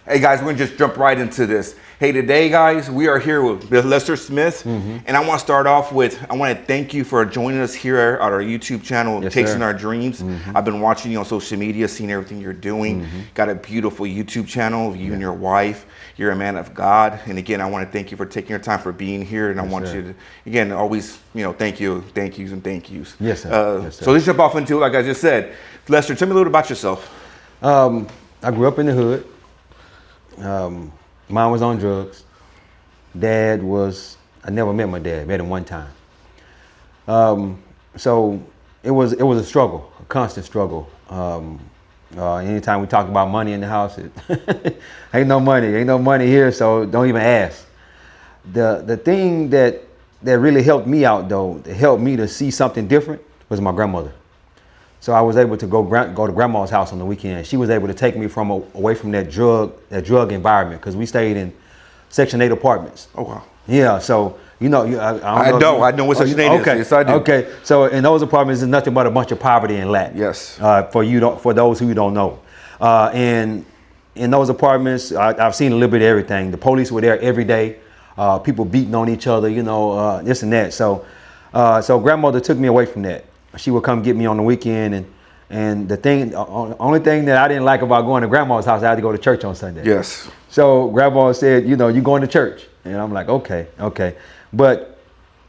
Hey guys, we're gonna just jump right into this. Hey, today guys, we are here with Lester Smith, and I want to start off with, I want to thank you for joining us here at our YouTube channel, Yes, Chasing sir. Our Dreams. I've been watching you on social media, seeing everything you're doing. Got a beautiful YouTube channel of you and your wife. You're a man of God, and again, I want to thank you for taking your time for being here, and I want you to, again, always, thank yous, and thank yous. Yes, sir. Yes, sir. So let's jump off into it, like I just said. Lester, tell me a little about yourself. I grew up in the hood. Mom was on drugs. Dad was, I never met my dad, met him one time. So it was a struggle, a constant struggle. Anytime we talk about money in the house, ain't no money here, so don't even ask. The thing that really helped me out though, that helped me to see something different, was my grandmother. So I was able to go to grandma's house on the weekend. She was able to take me away from that drug environment, because we stayed in Section 8 apartments. Oh wow. Yeah, so I know what Section 8 is. Okay, Yes, I do. Okay, so in those apartments, there's nothing but a bunch of poverty and lack. Yes. For those who don't know, and in those apartments, I've seen a little bit of everything. The police were there every day. People beating on each other, this and that. So grandmother took me away from that. She would come get me on the weekend, and the only thing that I didn't like about going to grandma's house, I had to go to church on Sunday. Yes. So grandma said, you going to church, and I'm like, okay. But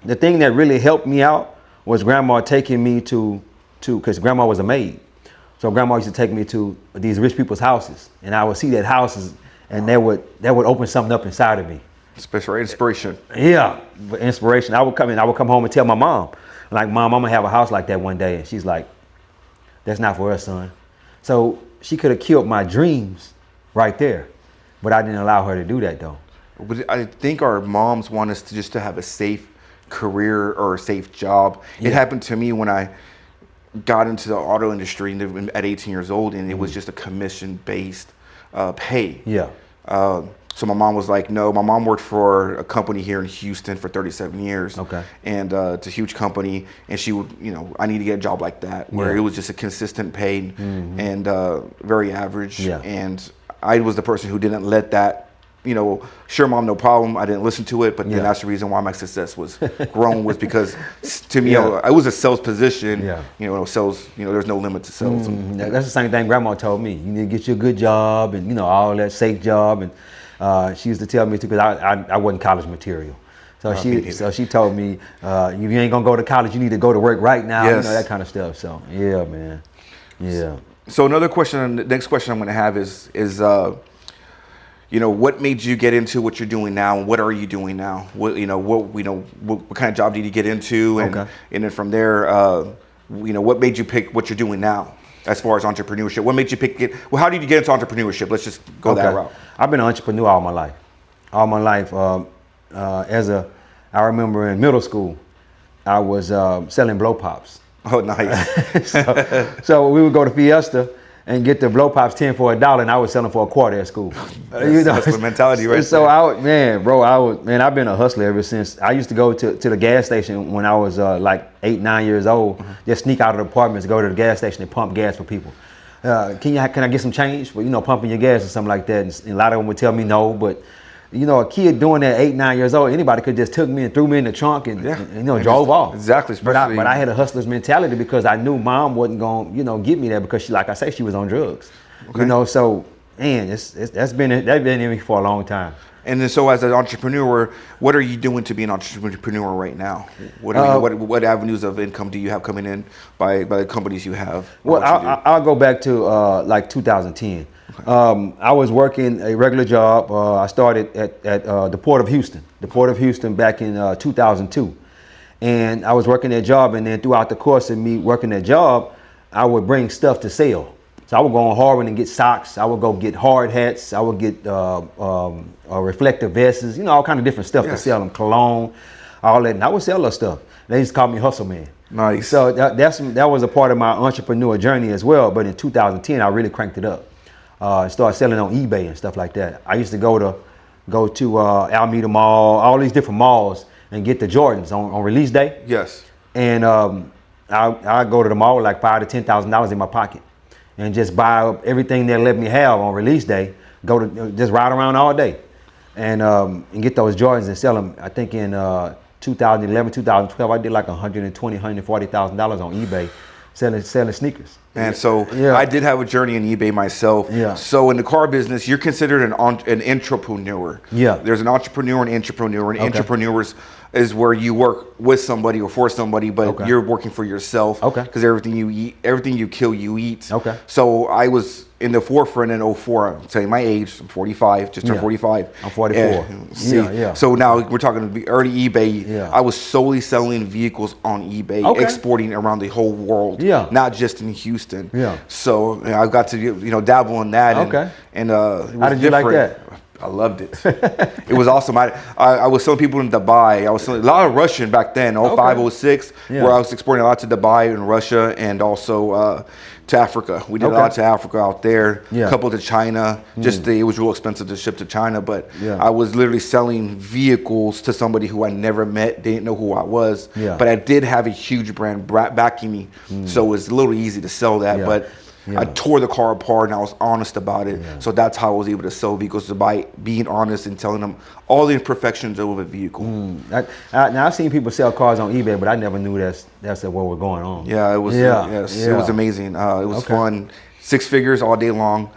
the thing that really helped me out was grandma taking me because grandma was a maid. So grandma used to take me to these rich people's houses, and I would see that houses, and that would open something up inside of me. Special inspiration. Yeah, inspiration. I would come home and tell my mom, like, Mom, I'm gonna have a house like that one day. And she's like, that's not for us, son. So she could have killed my dreams right there, but I didn't allow her to do that though. But I think our moms want us to have a safe career or a safe job. Yeah. It happened to me when I got into the auto industry at 18 years old, and it was just a commission-based pay. Yeah. So my mom was like, no. My mom worked for a company here in Houston for 37 years. Okay. And it's a huge company, and she would, I need to get a job like that, where it was just a consistent pay and very average. Yeah. And I was the person who didn't let that, sure, Mom, no problem. I didn't listen to it, but then that's the reason why my success was grown, was because to me, I was a sales position. Yeah. Sales, there's no limit to sales. That's the same thing Grandma told me. You need to get you a good job, and all that safe job. And she used to tell me too, because I wasn't college material. So she told me, you ain't gonna go to college, you need to go to work right now. Yes. That kind of stuff. So yeah, man. Yeah. So another question, the next question I'm gonna have is what made you get into what you're doing now, and what are you doing now? What kind of job did you get into, and then from there, what made you pick what you're doing now as far as entrepreneurship? What made you pick it? Well, how did you get into entrepreneurship? Let's just go that route. I've been an entrepreneur all my life. I remember in middle school, I was selling blow pops. Oh, nice. so we would go to Fiesta and get the blow pops 10 for $1, and I was selling for $0.25 at school. That's the mentality, right? So I've been a hustler ever since. I used to go to the gas station when I was like 8, 9 years old. Just sneak out of the apartments, go to the gas station and pump gas for people. Can I get some change for pumping your gas or something like that? And a lot of them would tell me no, but a kid doing that 8, 9 years old, anybody could just took me and threw me in the trunk and drove off. Exactly. But I had a hustler's mentality, because I knew Mom wasn't going get me there, because she, like I say, she was on drugs. Okay. So man, that's been in me for a long time. And then, so as an entrepreneur, what are you doing to be an entrepreneur right now? What avenues of income do you have coming in by the companies you have? Well, I'll go back to like 2010. I was working a regular job. I started at the Port of Houston back in 2002. And I was working that job, and then throughout the course of me working that job, I would bring stuff to sell. So I would go on Harvard and get socks. I would go get hard hats. I would get reflective vests, all kind of different stuff to sell them, cologne, all that. And I would sell that stuff. They used to call me Hustle Man. Nice. So that was a part of my entrepreneur journey as well. But in 2010, I really cranked it up. Started selling on eBay and stuff like that. I used to go to Alameda Mall, all these different malls, and get the Jordans on release day. Yes. And I go to the mall with like $5,000 to $10,000 in my pocket, and just buy up everything they let me have on release day. go to just ride around all day, and get those Jordans and sell them. I think in 2011, 2012, I did like $120,000, $140,000 on eBay selling sneakers. And so I did have a journey in eBay myself. Yeah. So in the car business, you're considered an entrepreneur. Yeah. There's an entrepreneur and entrepreneur, and entrepreneurs is where you work with somebody or for somebody, but you're working for yourself. Okay. Because everything you eat, everything you kill, you eat. Okay. So I was in the forefront in 04. I'm telling you my age. I'm 45. Just turned 45. I'm 44. And, see, yeah. So now we're talking early eBay. Yeah. I was solely selling vehicles on eBay, exporting around the whole world. Yeah. Not just in Houston. Yeah. So I got to dabble in that. And it was how did you like that? I loved it. It was awesome. I was selling people in Dubai. I was selling a lot of Russian back then, 05, 06, where I was exporting a lot to Dubai and Russia, and also to Africa. We did a lot to Africa out there, a couple to China. It was real expensive to ship to China, but I was literally selling vehicles to somebody who I never met, didn't know who I was, but I did have a huge brand backing me, so it was a little easy to sell that, but I tore the car apart and I was honest about it. So that's how I was able to sell vehicles, by being honest and telling them all the imperfections of a vehicle. Now I've seen people sell cars on eBay, but I never knew that's what was going on. Yeah, it was. It was amazing. It was fun. 6 figures all day long.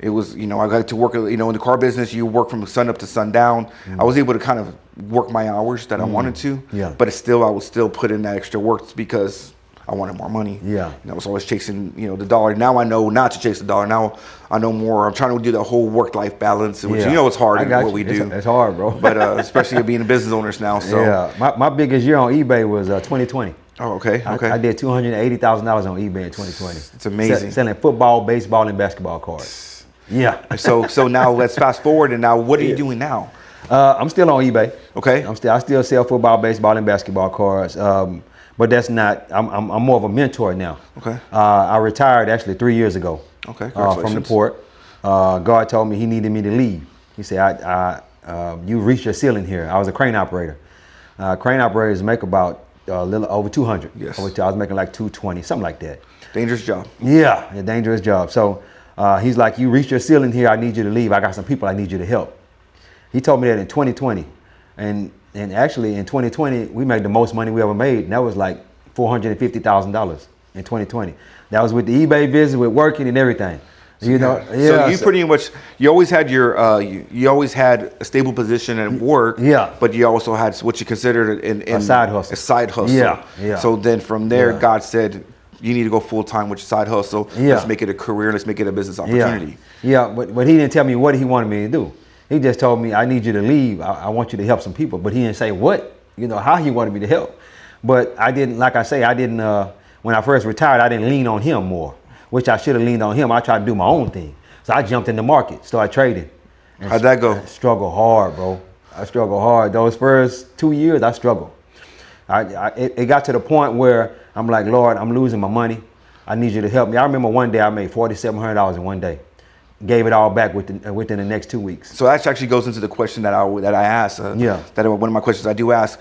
It was, I got to work, in the car business, you work from sun up to sundown. I was able to kind of work my hours that I wanted to, but I would still put in that extra work because I wanted more money. And I was always chasing, the dollar. Now I know not to chase the dollar. Now I know more. I'm trying to do the whole work-life balance, which it's hard in what we do. It's hard, bro. But especially being business owners now. So my biggest year on eBay was 2020. Oh, okay. I did $280,000 on eBay in 2020. It's amazing. Selling football, baseball, and basketball cards. So now let's fast forward, and now what are you doing now? I'm still on eBay. Okay. I still sell football, baseball, and basketball cards. But that's not. I'm more of a mentor now. Okay. I retired actually 3 years ago. Okay. From the port. God told me He needed me to leave. He said, "You reached your ceiling here." I was a crane operator. Crane operators make about a little over 200. Yes. I was making like 220, something like that. Dangerous job. Yeah, a dangerous job. So he's like, "You reached your ceiling here. I need you to leave. I got some people I need you to help." He told me that in 2020, and actually in 2020 we made the most money we ever made, and that was like $450,000 in 2020. That was with the eBay business, with working and everything. So you pretty much you always had you always had a stable position at work. But you also had what you considered a side hustle. A side hustle. So then from there, God said, you need to go full time with your side hustle. Let's make it a career. Let's make it a business opportunity. But He didn't tell me what He wanted me to do. He just told me, I need you to leave. I want you to help some people. But He didn't say what, how He wanted me to help. But I didn't, like I say, when I first retired, I didn't lean on Him more, which I should have leaned on Him. I tried to do my own thing. So I jumped in the market, started trading. How'd that go? I struggled hard, bro. I struggled hard. Those first 2 years, I struggled. It got to the point where I'm like, Lord, I'm losing my money. I need you to help me. I remember one day I made $4,700 in one day. Gave it all back within the next 2 weeks. So that actually goes into the question that I asked. That one of my questions I do ask.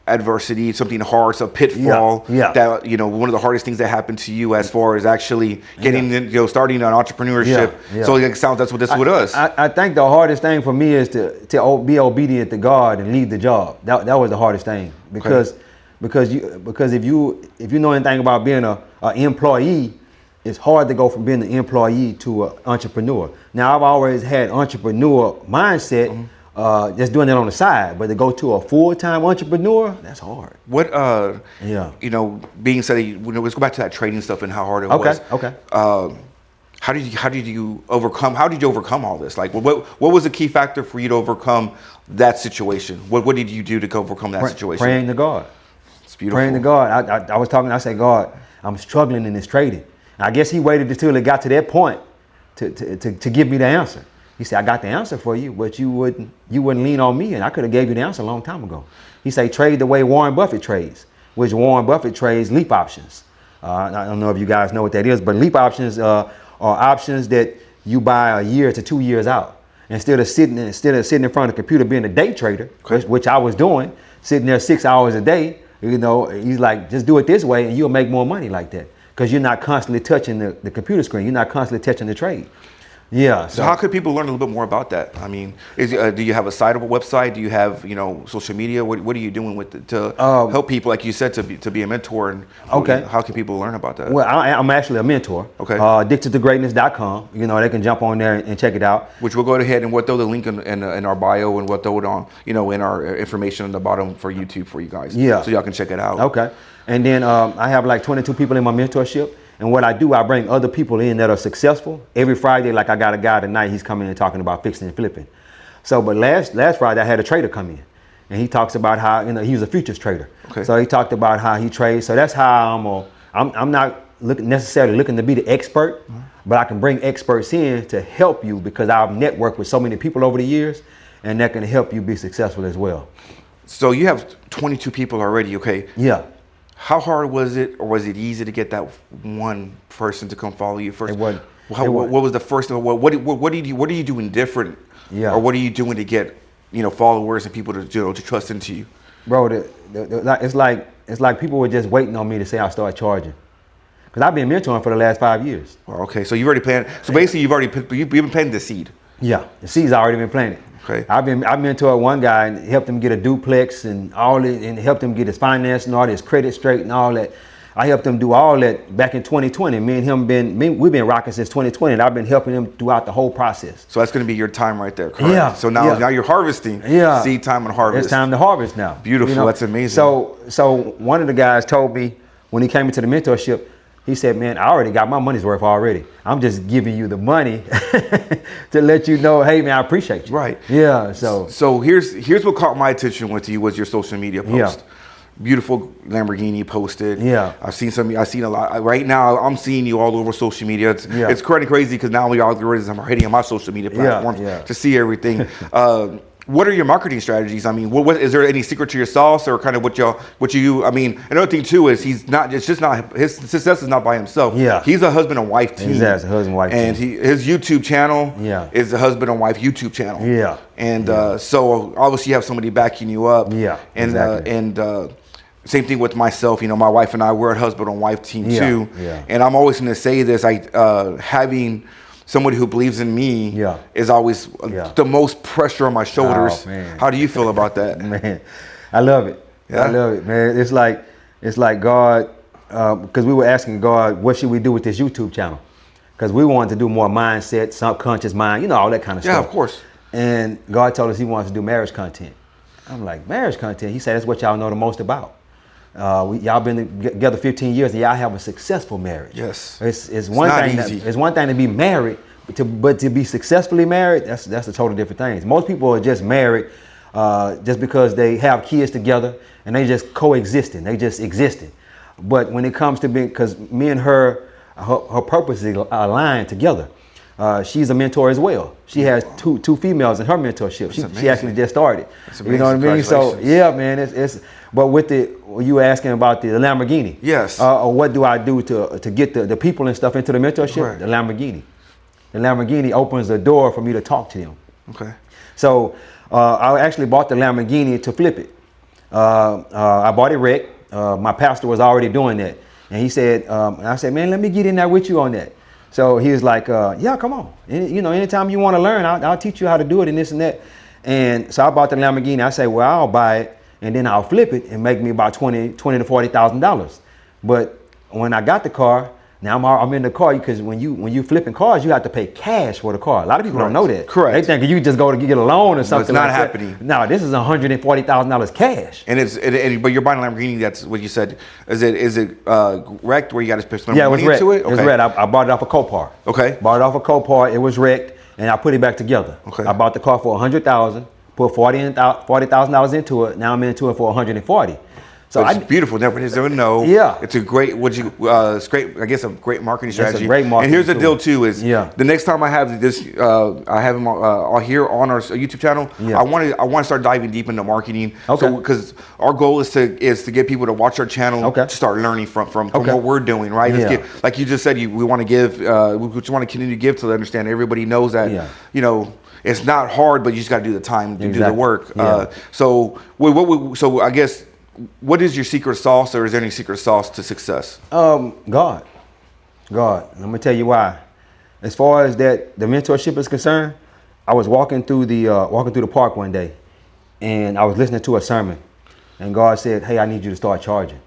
Adversity, something hard, a pitfall. That one of the hardest things that happened to you as far as actually getting starting an entrepreneurship. So it sounds that's what this with us. I think the hardest thing for me is to be obedient to God and leave the job. That was the hardest thing because if you know anything about being an employee, it's hard to go from being an employee to an entrepreneur. Now, I've always had entrepreneur mindset, just doing it on the side, but to go to a full-time entrepreneur, that's hard. What, being said, let's go back to that trading stuff and how hard it was. Okay. How did you overcome all this? Like, what was the key factor for you to overcome that situation? What did you do to overcome that situation? Praying to God. It's beautiful. Praying to God. I said, God, I'm struggling in this trading. I guess He waited until it got to that point to give me the answer. He said, I got the answer for you, but you wouldn't lean on me, and I could have gave you the answer a long time ago. He said, trade the way Warren Buffett trades, which Warren Buffett trades leap options. I don't know if you guys know what that is, but leap options are options that you buy a year to 2 years out. Instead of sitting in front of the computer being a day trader, which I was doing, sitting there 6 hours a day, he's like, just do it this way and you'll make more money like that. Because you're not constantly touching the computer screen. You're not constantly touching the trade. Yeah. So how could people learn a little bit more about that? I mean, do you have a site of a website? Do you have, social media? What are you doing with it to help people, like you said, to be a mentor? And how can people learn about that? Well, I'm actually a mentor. Okay. Addictedtogreatness.com. They can jump on there and check it out. Which we'll go ahead and we'll throw the link in our bio, and we'll throw it on, in our information on the bottom for YouTube for you guys. Yeah. So y'all can check it out. Okay. And then I have like 22 people in my mentorship. And what I do, I bring other people in that are successful. Every Friday, like I got a guy tonight, he's coming and talking about fixing and flipping. So, but last Friday, I had a trader come in. And he talks about how, he was a futures trader. Okay. So he talked about how he trades. So that's how I'm not necessarily looking to be the expert, but I can bring experts in to help you because I've networked with so many people over the years, and that can help you be successful as well. So you have 22 people already, okay? Yeah. How hard was it, or was it easy to get that one person to come follow you first? It wasn't. What was the first? What are you doing different? Yeah. Or what are you doing to get followers and people to trust into you? Bro, it's like people were just waiting on me to say I start charging, because I've been mentoring for the last 5 years. Okay, so you've already planted. So basically, you've been planting the seed. Yeah, the seed's already been planted. Okay. I mentored one guy and helped him get a duplex and and helped him get his finance and all his credit straight and all that. I helped him do all that back in 2020. Me and him we've been rocking since 2020, and I've been helping him throughout the whole process. So that's going to be your time right there, correct? Yeah. So now you're harvesting. Yeah. Seed time and harvest. It's time to harvest now. Beautiful. That's amazing. So one of the guys told me when he came into the mentorship, he said, "Man, I already got my money's worth already. I'm just giving you the money to let you know, hey, man, I appreciate you." Right. Yeah. So here's what caught my attention with you was your social media post. Yeah. Beautiful Lamborghini posted. Yeah. I've seen a lot. Right now, I'm seeing you all over social media. It's kind of crazy because now the algorithms are hitting on my social media platforms to see everything. What are your marketing strategies? I mean, what is there any secret to your sauce, or kind of what you? I mean, another thing too is his success is not by himself. Yeah. He's a husband and wife team. He's a husband and wife team. And his YouTube channel is a husband and wife YouTube channel. Yeah. And so obviously you have somebody backing you up. Yeah. And exactly. Same thing with myself. My wife and I, we're a husband and wife team too. Yeah. And I'm always going to say this: having somebody who believes in me is always the most pressure on my shoulders. Oh, man. How do you feel about that? Man, I love it. Yeah? I love it, man. It's like God, because we were asking God, what should we do with this YouTube channel? Because we wanted to do more mindset, subconscious mind, all that kind of stuff. Yeah, of course. And God told us He wants to do marriage content. I'm like, marriage content? He said, that's what y'all know the most about. Y'all been together 15 years and y'all have a successful marriage. Yes. It's one thing to be married, but to be successfully married, that's a totally different thing. Most people are just married just because they have kids together and they just coexisting, they just existing. But when it comes to being, because me and her purposes aligned together. She's a mentor as well. She has two females in her mentorship. She actually just started. You know what I mean? So yeah, man, it's but with you were asking about the Lamborghini. Yes. Or what do I do to get the people and stuff into the mentorship? Right. The Lamborghini. The Lamborghini opens the door for me to talk to them. Okay. So I actually bought the Lamborghini to flip it. I bought it wrecked. My pastor was already doing that, and he said, and I said, man, let me get in there with you on that. So he was like, yeah, come on. Anytime you want to learn, I'll teach you how to do it and this and that. And so I bought the Lamborghini. I said, well, I'll buy it and then I'll flip it and make me about $20,000 to $40,000. But when I got the car, now I'm in the car, because when you flipping cars, you have to pay cash for the car. A lot of people don't know that. Correct. They think you just go to get a loan or something. No, it's not like happening. That. No, this is $140,000 cash. And but you're buying a Lamborghini. That's what you said. Is it wrecked where you got to put some money it was into it? Okay. It was wrecked. I bought it off a Copar. Okay. Bought it off a Copar. It was wrecked, and I put it back together. Okay. I bought the car for $100,000. Put $40,000 into it. Now I'm into it for $140,000. So it's beautiful. Never know. Yeah. It's a great. It's great. I guess a great marketing strategy. It's a great marketing. And here's the deal too: is the next time I have this, I have him here on our YouTube channel. Yeah. I want to start diving deep into marketing. Okay. So because our goal is to get people to watch our channel, to start learning from what we're doing, right? Yeah. Like you just said, we want to give. We just want to continue to give to understand everybody knows that it's not hard, but you just got to do the time to do the work. Yeah. So I guess. What is your secret sauce, or is there any secret sauce to success? God. I'm gonna tell you why. as far as that, the mentorship is concerned, I was walking through the park one day, and I was listening to a sermon, and God said, "Hey, I need you to start charging.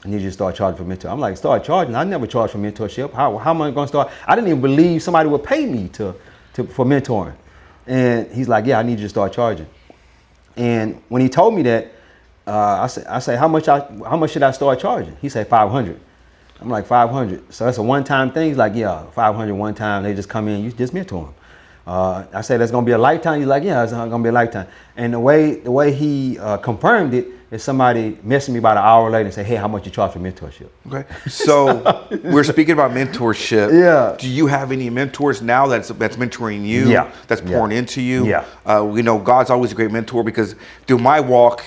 I need you to start charging for mentor." I'm like, "Start charging? I never charged for mentorship. How am I going to start?" I didn't even believe somebody would pay me for mentoring. And he's like, "Yeah, I need you to start charging." And when he told me that, I said, how much should I start charging? He said $500. I'm like, $500. So that's a one-time thing. He's like, "Yeah, $500 one time. They just come in, you just mentor them." I said, "That's gonna be a lifetime." He's like, "Yeah, it's gonna be a lifetime." And the way he confirmed it is somebody messaged me about an hour later and said, "Hey, how much you charge for mentorship?" Okay. So we're speaking about mentorship. Yeah. Do you have any mentors now that's mentoring you? Yeah. That's pouring into you? Yeah. God's always a great mentor, because through my walk,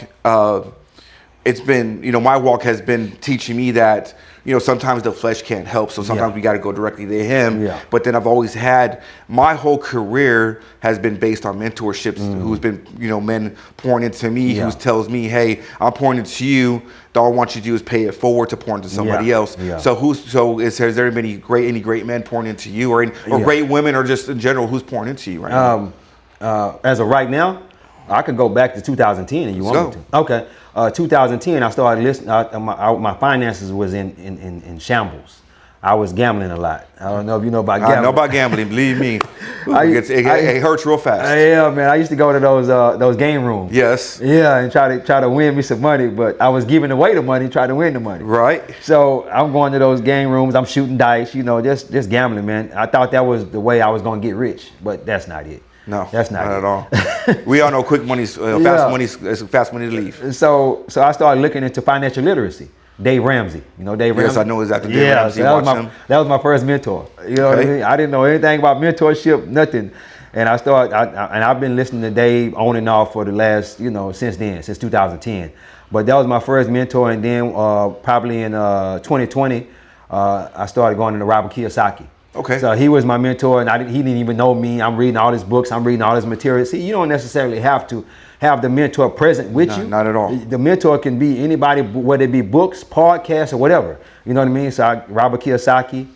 it's been, my walk has been teaching me that, sometimes the flesh can't help. So sometimes we got to go directly to him. Yeah. But then I've always had, my whole career has been based on mentorships, who's been, men pouring into me, who tells me, "Hey, I'm pouring into you. All I want you to do is pay it forward to pour into somebody else." Yeah. So has there any great men pouring into you, or great women, or just in general, who's pouring into you right now? As of right now, I could go back to 2010 if you want me to. Okay. 2010, I started listening. My finances was in shambles. I was gambling a lot. I don't know if you know about gambling. I know about gambling. Believe me, it hurts real fast. Yeah, man. I used to go to those game rooms. Yes. Yeah, and try to win me some money, but I was giving away the money, trying to win the money. Right. So I'm going to those game rooms. I'm shooting dice. Just gambling, man. I thought that was the way I was going to get rich, but that's not it. No, that's not at all. We all know quick money's fast money is fast money to leave. So I started looking into financial literacy. Dave Ramsey, Dave Ramsey? Yes, I know exactly. Dave Ramsey. So that was my first mentor. What I mean? I didn't know anything about mentorship, nothing. And I've been listening to Dave on and off for the last, since 2010. But that was my first mentor. And then probably in 2020, I started going into Robert Kiyosaki. Okay. So he was my mentor, and he didn't even know me. I'm reading all his books. I'm reading all his material. See, you don't necessarily have to have the mentor present with you. Not at all. The mentor can be anybody, whether it be books, podcasts, or whatever. You know what I mean? So Robert Kiyosaki,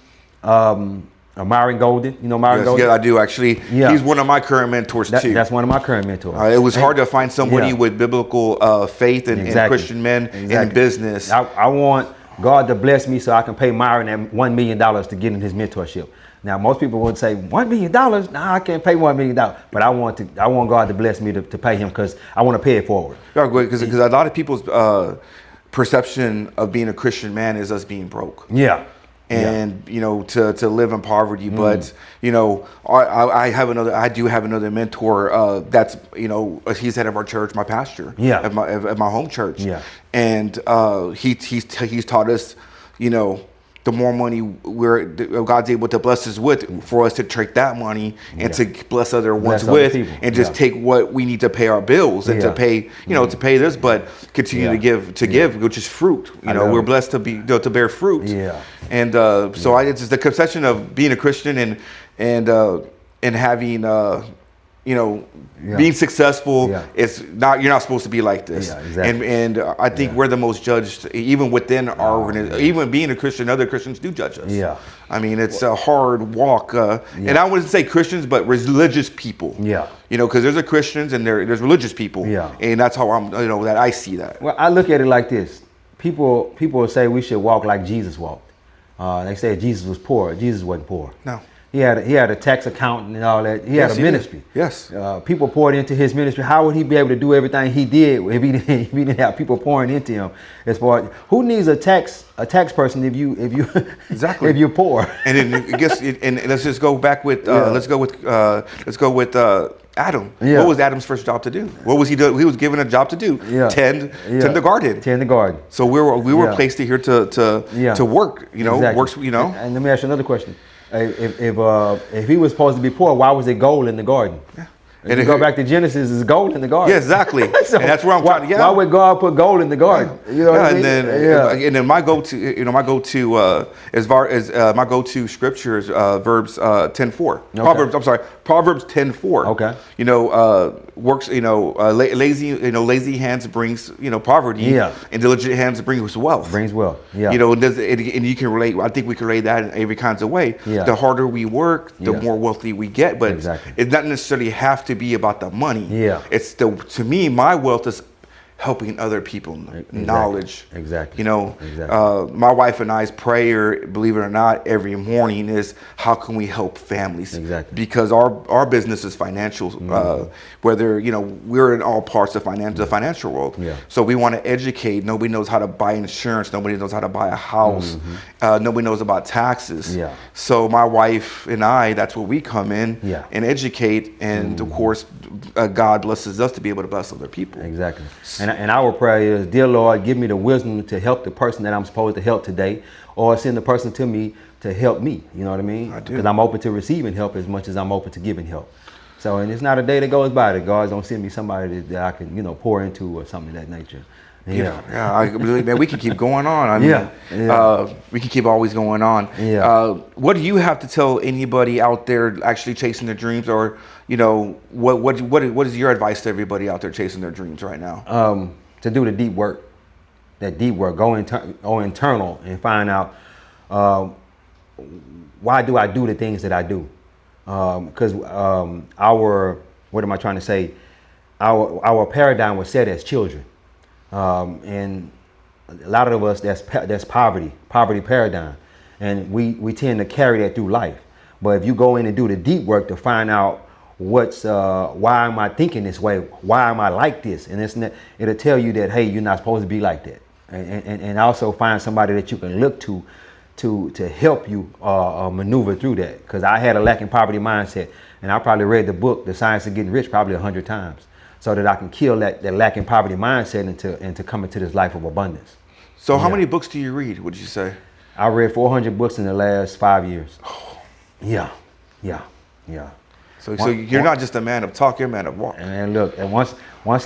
Myron Golden. You know Myron Golden? Yeah, I do actually. Yeah. He's one of my current mentors too. That's one of my current mentors. It was hard to find somebody with biblical faith and Christian men in business. I want God to bless me so I can pay Myron that $1 million to get in his mentorship. Now, most people would say, $1 million? Nah, I can't pay $1 million. But I want God to bless me to pay him, because I want to pay it forward. Yeah, because a lot of people's perception of being a Christian man is us being broke. Yeah. And to live in poverty, but I do have another mentor that's he's head of our church, my pastor, at my home church, and he's taught us, the more money God's able to bless us with, for us to take that money and to bless other ones with, and just take what we need to pay our bills and to pay, to pay this, but continue to give, which is fruit. We're blessed to be to bear fruit. Yeah. And so it's just the conception of being a Christian and having being successful. It's not, you're not supposed to be like this. Yeah, exactly. And I think we're the most judged, even within our organization. Even being a Christian, other Christians do judge us. Yeah. I mean, it's a hard walk. And I wouldn't say Christians, but religious people. Yeah. Because there's Christians and there's religious people. Yeah. And that's how that I see that. Well, I look at it like this. People say we should walk like Jesus walked. They say Jesus was poor. Jesus wasn't poor. No. He had a tax accountant and all that. He had a ministry. Yes. People poured into his ministry. How would he be able to do everything he did if he didn't have people pouring into him? As far as who needs a tax person if you exactly if you're poor? And then I guess and let's just go back with let's go with Adam. Yeah. What was Adam's first job to do? What was he doing? He was given a job to do. Yeah. Tend the garden. Tend the garden. So we were placed here to work. Exactly. Works. And let me ask you another question. If he was supposed to be poor, why was it gold in the garden? Yeah. And you go back to Genesis, there's gold in the garden. Yeah, exactly. So and that's where I'm trying to. Why would God put gold in the garden? You know what I mean? And then my go-to, my go-to scripture is Verbs 10:4. Okay. Proverbs 10:4. Okay. Works. Lazy hands brings poverty. Yeah. And diligent hands brings wealth. Brings wealth. Yeah. And you can relate. I think we can relate that in every kinds of way. Yeah. The harder we work, the more wealthy we get. But exactly. it doesn't necessarily have to be about the money. Yeah. To me, my wealth is helping other people knowledge. Exactly. My wife and I's prayer, believe it or not, every morning is how can we help families? Exactly. Because our business is financial. Whether we're in all parts of the financial world. Yeah. So we want to educate. Nobody knows how to buy insurance. Nobody knows how to buy a house. Nobody knows about taxes. Yeah. So my wife and I, that's where we come in and educate. And of course, God blesses us to be able to bless other people. Exactly. And our prayer is, dear Lord, give me the wisdom to help the person that I'm supposed to help today, or send the person to me to help me. You know what I mean? Because I'm open to receiving help as much as I'm open to giving help. So, and it's not a day that goes by that God don't send me somebody that I can, pour into or something of that nature. Man, we can keep going on. We can keep always going on. What do you have to tell anybody out there actually chasing their dreams, or what is your advice to everybody out there chasing their dreams right now? To do the deep work, go internal and find out why do I do the things that I do? Because what am I trying to say? Our paradigm was set as children. And a lot of us, that's poverty paradigm, and we tend to carry that through life. But if you go in and do the deep work to find out why am I thinking this way, why am I like this, and it'll tell you that, hey, you're not supposed to be like that, and also find somebody that you can look to help you maneuver through that. Because I had a lacking poverty mindset, and I probably read the book The Science of Getting Rich probably 100 times. So that I can kill that lacking poverty mindset and to come into this life of abundance. So how many books do you read, would you say? I read 400 books in the last 5 years. Yeah. So you're not just a man of talk, you're a man of walk. And look, and once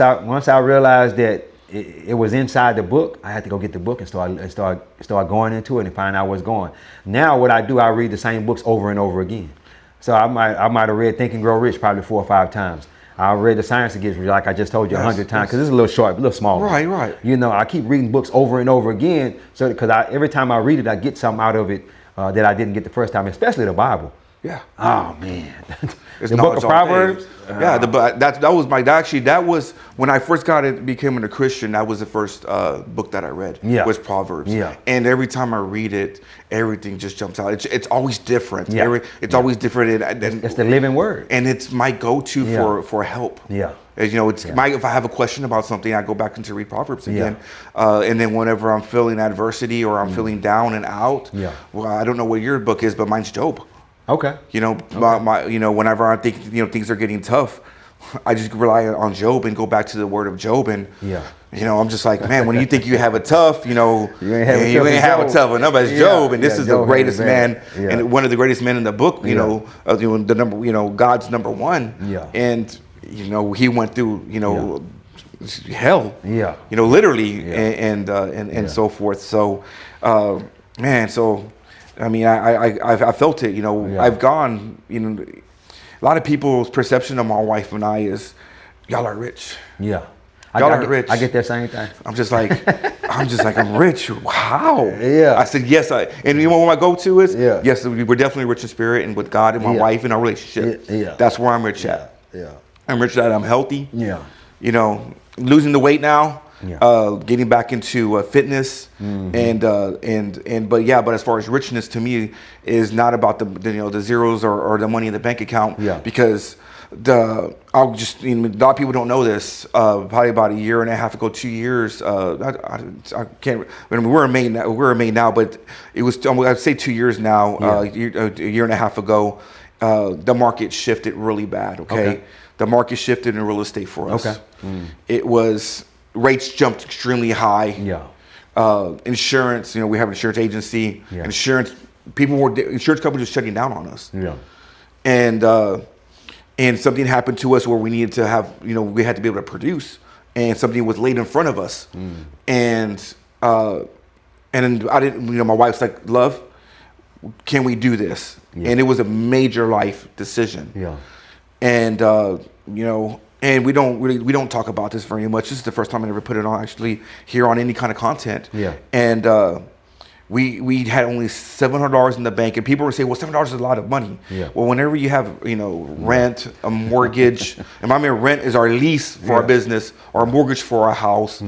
I realized that it was inside the book, I had to go get the book and start going into it and find out what's going. Now what I do, I read the same books over and over again. So I might have read Think and Grow Rich probably 4 or 5 times. I read The Science of Getting Rich, like I just told you, 100 times, because it's a little short, a little small. Right. I keep reading books over and over again, so because every time I read it, I get something out of it that I didn't get the first time, especially the Bible. Yeah. Oh man. It's the book of Proverbs. That was when I first became a Christian. That was the first book that I read. Was Proverbs. Yeah. And every time I read it, everything just jumps out. It's always different. Yeah. It's always different. It's the living word. And it's my go-to for help. Yeah. As if I have a question about something, I go back into read Proverbs again. And then whenever I'm feeling adversity or I'm feeling down and out, well, I don't know what your book is, but mine's Job. Okay. Whenever I think things are getting tough, I just rely on Job and go back to the word of Job, and I'm just like, man, when you think you have it tough, you ain't have it tough enough as Job, and this is the greatest man, and one of the greatest men in the book, the number, God's number one, and he went through, hell, literally, and so forth. So, man, so. I mean, I felt it, I've gone, a lot of people's perception of my wife and I is, y'all are rich. Yeah. Y'all are rich. I get that same thing. I'm just like, I'm rich. How? Yeah. I said, yes. And what my go-to is, yes, we're definitely rich in spirit and with God and my wife and our relationship. Yeah. That's where I'm rich at. Yeah. I'm rich that I'm healthy. Yeah. Losing the weight now. Getting back into fitness, but as far as richness to me is not about the zeros or the money in the bank account, because a lot of people don't know this. Probably about a year and a half ago, 2 years. I can't. We're in May now, but it was I'd say 2 years now. A year and a half ago, the market shifted really bad. Okay, the market shifted in real estate for us. Okay, it was. Rates jumped extremely high. Insurance, we have an insurance agency. Insurance companies were shutting down on us. And and something happened to us where we needed to have, we had to be able to produce, and something was laid in front of us, and then I didn't, my wife's like, love, can we do this? Yeah. And it was a major life decision. Yeah. And and we don't talk about this very much. This is the first time I ever put it on actually here on any kind of content. Yeah. And we had only $700 in the bank, and people would say, well, $700 is a lot of money. Yeah. Well, whenever you have, rent, a mortgage, and I mean, rent is our lease for our business, our mortgage for our house,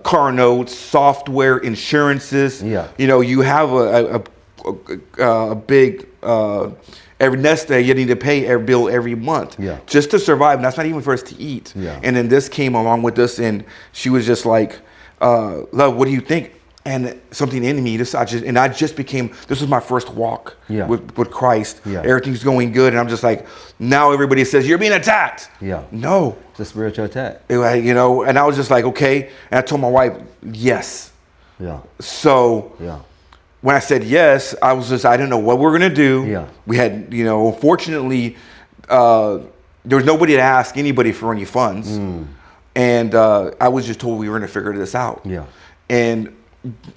car notes, software, insurances. Yeah. You have a big every nest egg you need to pay every bill every month just to survive, and that's not even for us to eat. Yeah. And then this came along with us, and she was just like, love, what do you think? And something in me, I just became, this was my first walk with Christ. Yeah. Everything's going good, and I'm just like, now everybody says, you're being attacked. Yeah. No. It's a spiritual attack. And I was just like, okay. And I told my wife, yes. Yeah. So when I said yes, I didn't know what we were going to do. Yeah. We had, unfortunately, there was nobody to ask anybody for any funds. And I was just told we were going to figure this out. Yeah. And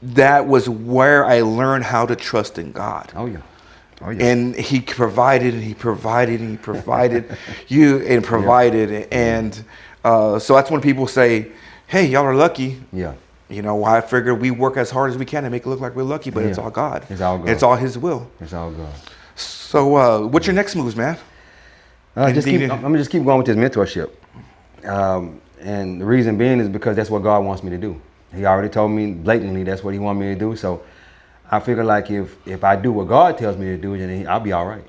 that was where I learned how to trust in God. Oh yeah. Oh yeah. And he provided, and he provided, and he provided and so that's when people say, hey, y'all are lucky. Yeah. I figured we work as hard as we can to make it look like we're lucky, but it's all God. It's all God. It's all his will. It's all God. So what's your next moves, man? I'm just keep going with this mentorship. And the reason being is because that's what God wants me to do. He already told me blatantly that's what he wanted me to do. So I figure like if I do what God tells me to do, then I'll be all right.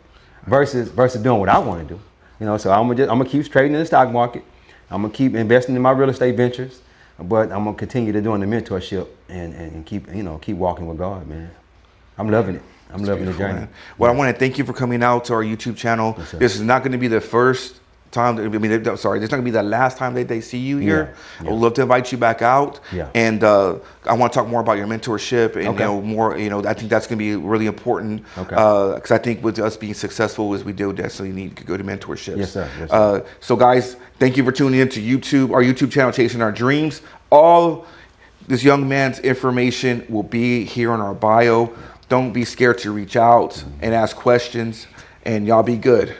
Versus doing what I want to do. So I'm gonna keep trading in the stock market. I'm gonna keep investing in my real estate ventures, but I'm gonna continue to doing the mentorship and keep walking with God, man. I'm loving it. I'm loving the journey. Man. Well, I want to thank you for coming out to our YouTube channel. Yes, this is not going to be the first time, this is not going to be the last time that they see you here. Yeah. I would love to invite you back out. Yeah. And I want to talk more about your mentorship and more, I think that's going to be really important. Okay. Because I think with us being successful as we do, definitely need to go to mentorships. Yes, sir. Yes, sir. So guys, thank you for tuning in to YouTube, our YouTube channel, Chasing Our Dreams. All this young man's information will be here in our bio. Don't be scared to reach out and ask questions, and y'all be good.